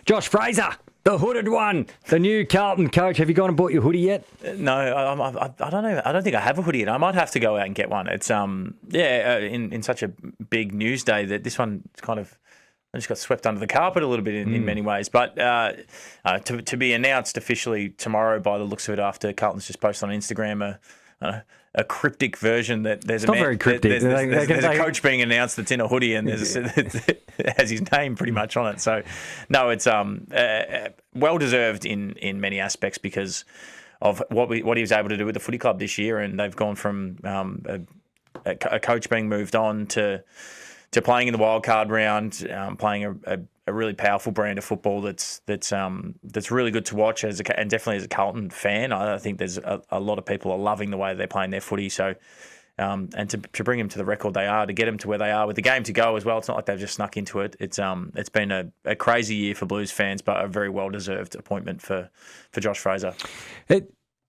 Josh Fraser, the hooded one, the new Carlton coach. Have you gone and bought your hoodie yet? No, I don't know. I don't think I have a hoodie yet. I might have to go out and get one. It's in such a big news day that this one kind of I just got swept under the carpet a little bit in many ways. But to be announced officially tomorrow by the looks of it after Carlton's just posted on Instagram a cryptic version that there's very cryptic. There's a coach being announced that's in a hoodie and it has his name pretty much on it. So, no, it's well deserved in many aspects because of what he was able to do with the footy club this year, and they've gone from a coach being moved on to playing in the wild card round, playing a really powerful brand of football that's really good to watch and definitely as a Carlton fan, I think there's a lot of people are loving the way they're playing their footy. So and to bring them to the record they are, to get them to where they are with the game to go as well. It's not like they've just snuck into it. It's been a crazy year for Blues fans, but a very well deserved appointment for Josh Fraser.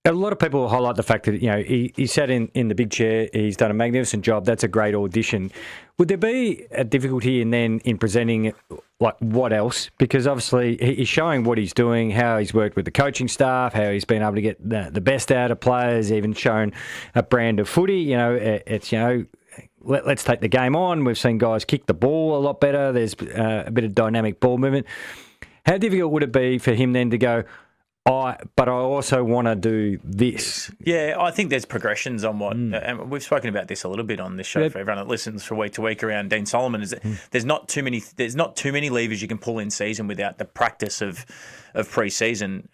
A lot of people highlight the fact that he sat in the big chair. He's done a magnificent job. That's a great audition. Would there be a difficulty in presenting like what else? Because obviously he's showing what he's doing, how he's worked with the coaching staff, how he's been able to get the best out of players, even shown a brand of footy. Let's take the game on. We've seen guys kick the ball a lot better. There's a bit of dynamic ball movement. How difficult would it be for him then to go, but I also want to do this? Yeah, I think there's progressions on what, and we've spoken about this a little bit on this show for everyone that listens from week to week around Dean Solomon. Is that there's not too many levers you can pull in season without the practice of pre-season.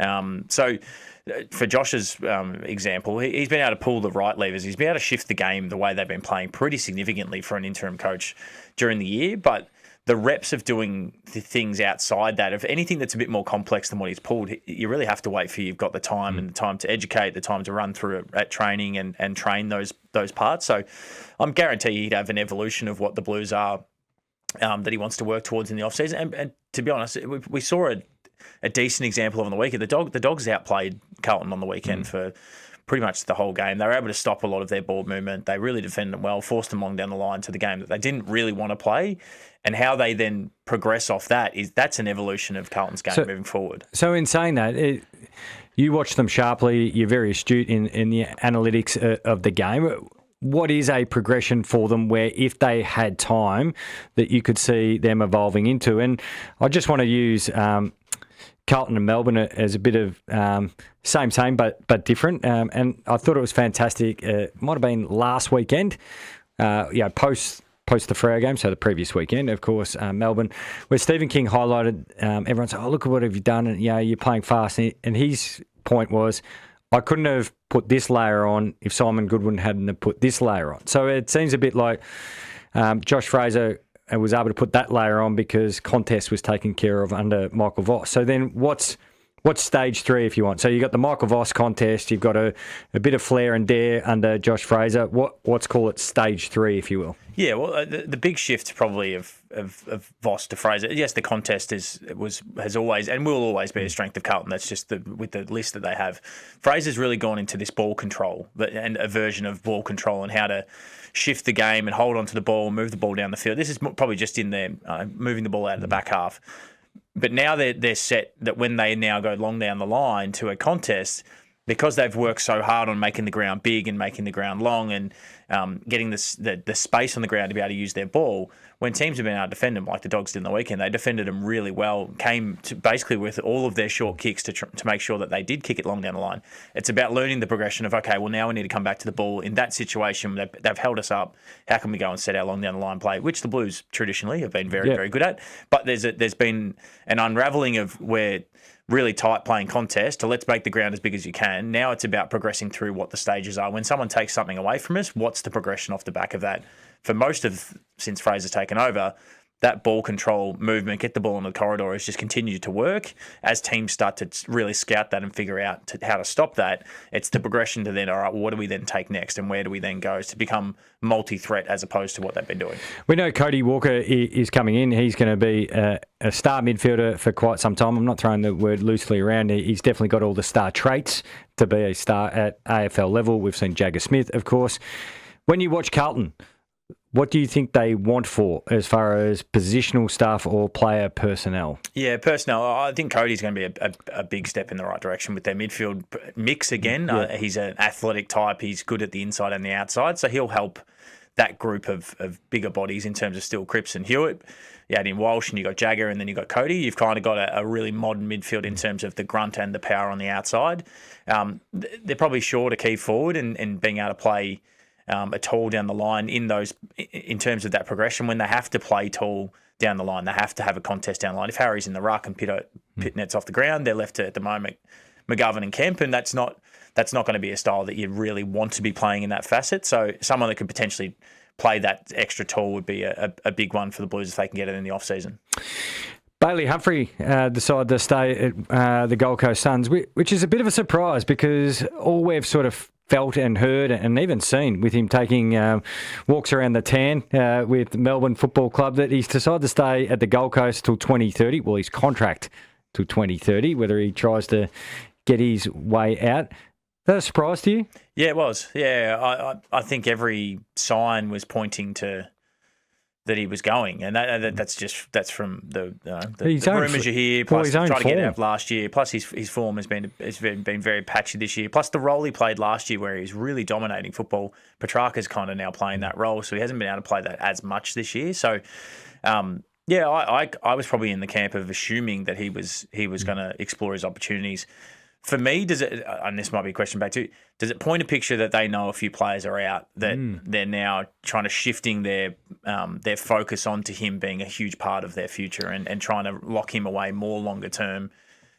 So for Josh's example, he's been able to pull the right levers. He's been able to shift the game the way they've been playing pretty significantly for an interim coach during the year, but the reps of doing the things outside that, of anything that's a bit more complex than what he's pulled, you really have to wait for you've got the time and the time to educate, the time to run through it at training and train those parts. So I'm guaranteed he'd have an evolution of what the Blues are that he wants to work towards in the offseason. And to be honest, we saw a decent example of on the weekend. The Dogs outplayed Carlton on the weekend for pretty much the whole game. They were able to stop a lot of their ball movement. They really defended them well, forced them long down the line to the game that they didn't really want to play. And how they then progress off that's an evolution of Carlton's game moving forward. So in saying that, you watch them sharply. You're very astute in the analytics of the game. What is a progression for them where if they had time that you could see them evolving into? And I just want to use Carlton and Melbourne as a bit of same but different. And I thought it was fantastic. It might have been last weekend, post the Freo game, so the previous weekend, of course, Melbourne, where Stephen King highlighted, everyone said, look at what have you done, and you're playing fast. And his point was, I couldn't have put this layer on if Simon Goodwin hadn't have put this layer on. So it seems a bit like Josh Fraser was able to put that layer on because contest was taken care of under Michael Voss. So then what's stage 3 if you want? So you've got the Michael Voss contest, you've got a bit of flair and dare under Josh Fraser. Let's call it stage 3 if you will. Yeah, well, the big shift probably of Voss to Fraser. Yes, the contest has always and will always be a strength of Carlton. That's just with the list that they have. Fraser's really gone into this ball control and a version of ball control and how to shift the game and hold onto the ball, move the ball down the field. This is probably just in there moving the ball out of the back half. But now they're set that when they now go long down the line to a contest, because they've worked so hard on making the ground big and making the ground long and getting the space on the ground to be able to use their ball, when teams have been able to defend them like the Dogs did on the weekend, they defended them really well, came to basically with all of their short kicks to make sure that they did kick it long down the line. It's about learning the progression of, okay, well, now we need to come back to the ball. In that situation, they've held us up. How can we go and set our long down the line play, which the Blues traditionally have been very, very good at. But there's been an unravelling of where really tight playing contest to let's make the ground as big as you can. Now it's about progressing through what the stages are. When someone takes something away from us, what's the progression off the back of that? For most of, since Fraser's taken over, that ball control movement, get the ball in the corridor, has just continued to work. As teams start to really scout that and figure out how to stop that, it's the progression to then, all right, well, what do we then take next and where do we then go to become multi-threat as opposed to what they've been doing? We know Cody Walker is coming in. He's going to be a star midfielder for quite some time. I'm not throwing the word loosely around. He's definitely got all the star traits to be a star at AFL level. We've seen Jagger Smith, of course. When you watch Carlton, What do you think they want for as far as positional stuff or player personnel? Yeah, personnel. I think Cody's going to be a big step in the right direction with their midfield mix again. Yeah. He's an athletic type. He's good at the inside and the outside, so he'll help that group of bigger bodies in terms of still Cripps and Hewitt. You add in Walsh and you got Jagger and then you got Cody. You've kind of got a really modern midfield in terms of the grunt and the power on the outside. They're probably short a key forward and being able to play a tall down the line in terms of that progression. When they have to play tall down the line, they have to have a contest down the line. If Harry's in the ruck and Pitnet's off the ground, they're left to, at the moment, McGovern and Kemp, and that's not going to be a style that you really want to be playing in that facet. So someone that could potentially play that extra tall would be a big one for the Blues if they can get it in the off-season. Bailey Humphrey decided to stay at the Gold Coast Suns, which is a bit of a surprise because all we've sort of felt and heard and even seen with him taking walks around the tan with Melbourne Football Club that he's decided to stay at the Gold Coast till 2030. Well, his contract till 2030, whether he tries to get his way out. Is that a surprise to you? Yeah, it was. Yeah, I think every sign was pointing to that he was going, and that's from the rumours you hear. Plus, he tried to get out last year. Plus, his form has been very patchy this year. Plus, the role he played last year, where he was really dominating football. Petrarca's kind of now playing that role, so he hasn't been able to play that as much this year. So, yeah, I was probably in the camp of assuming that he was going to explore his opportunities. For me, does it? And this might be a question back to you. Does it point a picture that they know a few players are out, that they're now trying to shifting their focus onto him being a huge part of their future and trying to lock him away more longer term,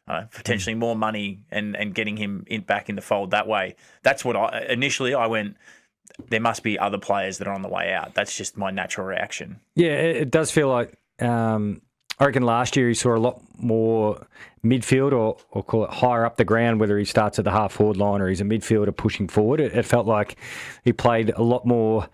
potentially more money and getting him back in the fold that way? That's what initially I went. There must be other players that are on the way out. That's just my natural reaction. Yeah, it does feel like. I reckon last year he saw a lot more midfield or call it higher up the ground, whether he starts at the half-forward line or he's a midfielder pushing forward. It felt like he played a lot more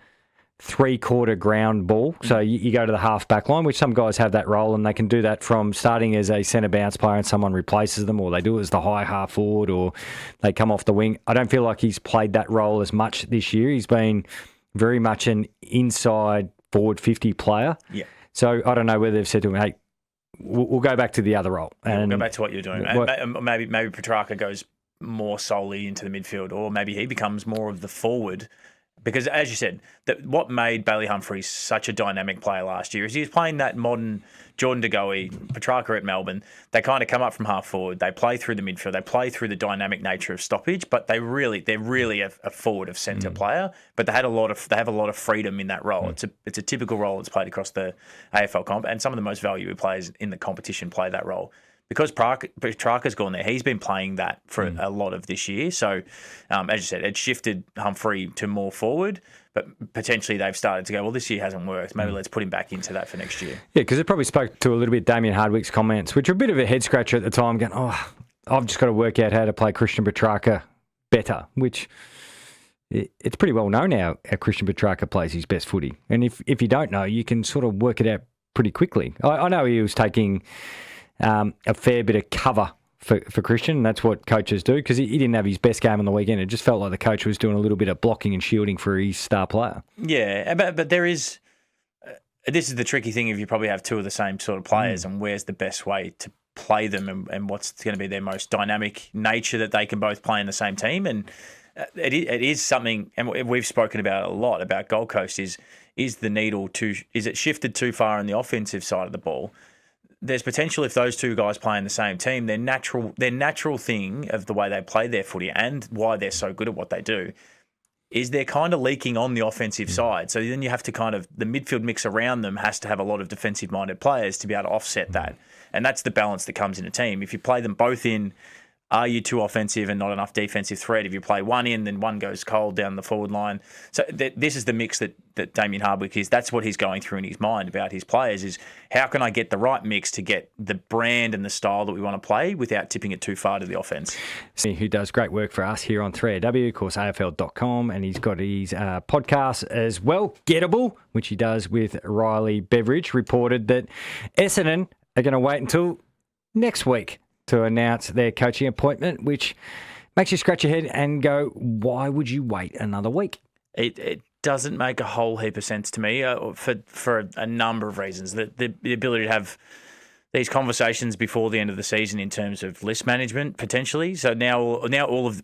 three-quarter ground ball. So you go to the half-back line, which some guys have that role, and they can do that from starting as a centre bounce player and someone replaces them, or they do it as the high half-forward, or they come off the wing. I don't feel like he's played that role as much this year. He's been very much an inside forward 50 player. Yeah. So I don't know whether they've said to him, hey, we'll go back to the other role. And we'll go back to what you're doing. Maybe Petrarca goes more solely into the midfield, or maybe he becomes more of the forward. Because as you said, what made Bailey Humphrey such a dynamic player last year is he was playing that modern Jordan De Goey, Petrarca at Melbourne. They kind of come up from half forward. They play through the midfield. They play through the dynamic nature of stoppage, but they're really a forward of centre player. But they have a lot of freedom in that role. It's a typical role that's played across the AFL comp, and some of the most valuable players in the competition play that role. Because Petrarca's gone there, he's been playing that for a lot of this year. So, as you said, it shifted Humphrey to more forward, but potentially they've started to go, well, this year hasn't worked. Maybe let's put him back into that for next year. Yeah, because it probably spoke to a little bit Damien Hardwick's comments, which are a bit of a head scratcher at the time, going, I've just got to work out how to play Christian Petrarca better, which it's pretty well known now how Christian Petrarca plays his best footy. And if you don't know, you can sort of work it out pretty quickly. I know he was taking a fair bit of cover for Christian, and that's what coaches do, because he didn't have his best game on the weekend. It just felt like the coach was doing a little bit of blocking and shielding for his star player. Yeah, but there is... this is the tricky thing if you probably have two of the same sort of players, and where's the best way to play them and what's going to be their most dynamic nature that they can both play in the same team. And it is something, and we've spoken about it a lot, about Gold Coast, is the needle is it shifted too far on the offensive side of the ball? There's potential if those two guys play in the same team, their natural thing of the way they play their footy and why they're so good at what they do is they're kind of leaking on the offensive side. So then you have to the midfield mix around them has to have a lot of defensive-minded players to be able to offset that. And that's the balance that comes in a team. If you play them both in, are you too offensive and not enough defensive threat? If you play one in, then one goes cold down the forward line. So this is the mix that Damien Hardwick is. That's what he's going through in his mind about his players is how can I get the right mix to get the brand and the style that we want to play without tipping it too far to the offense. Who does great work for us here on 3AW, of course, AFL.com, and he's got his podcast as well, Gettable, which he does with Riley Beveridge, reported that Essendon are going to wait until next week to announce their coaching appointment, which makes you scratch your head and go, why would you wait another week? It doesn't make a whole heap of sense to me for a number of reasons. The ability to have these conversations before the end of the season in terms of list management potentially. So now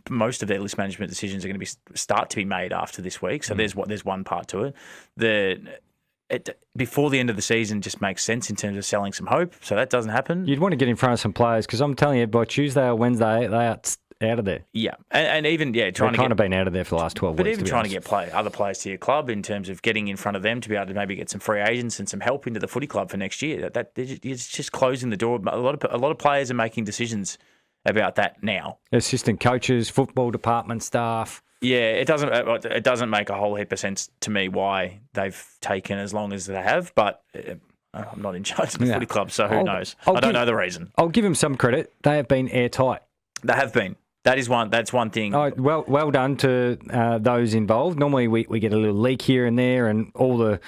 most of their list management decisions are going to start to be made after this week. So there's one part to it. Before the end of the season just makes sense in terms of selling some hope. So that doesn't happen. You'd want to get in front of some players because I'm telling you, by Tuesday or Wednesday, they are out of there. Yeah, and even trying to kind of been out of there for the last 12 weeks. But even trying to get other players to your club in terms of getting in front of them to be able to maybe get some free agents and some help into the footy club for next year. It's just closing the door. A lot of players are making decisions about that now. Assistant coaches, football department staff. Yeah, it doesn't make a whole heap of sense to me why they've taken as long as they have. But I'm not in charge of the footy club, so who knows? I don't know the reason. I'll give them some credit. They have been airtight. They have been. That's one thing. Oh, well done to those involved. Normally we get a little leak here and there, and all the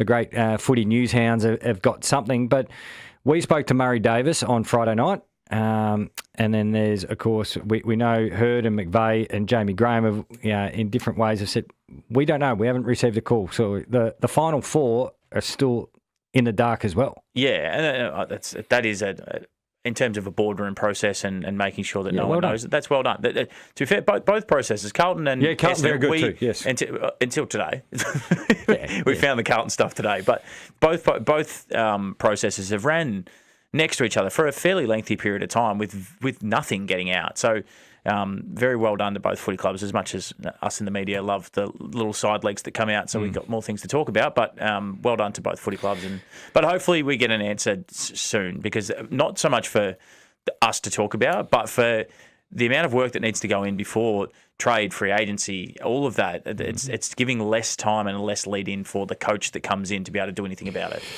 great footy news hounds have got something. But we spoke to Murray Davis on Friday night, and then there's, of course, we know Hurd and McVeigh and Jamie Graham have, in different ways have said, we don't know. We haven't received a call. So the final four are still in the dark as well. Yeah, and that is in terms of a boardroom process and making sure that no one knows it. That's well done. To be fair, both processes, Carlton and Carlton, very good too. Yes, until today, we found the Carlton stuff today. But both processes have ran next to each other for a fairly lengthy period of time with nothing getting out. So very well done to both footy clubs. As much as us in the media love the little side legs that come out, so we've got more things to talk about. But well done to both footy clubs, but hopefully we get an answer soon, because not so much for us to talk about, but for the amount of work that needs to go in before trade, free agency, all of that. It's giving less time and less lead in for the coach that comes in to be able to do anything about it.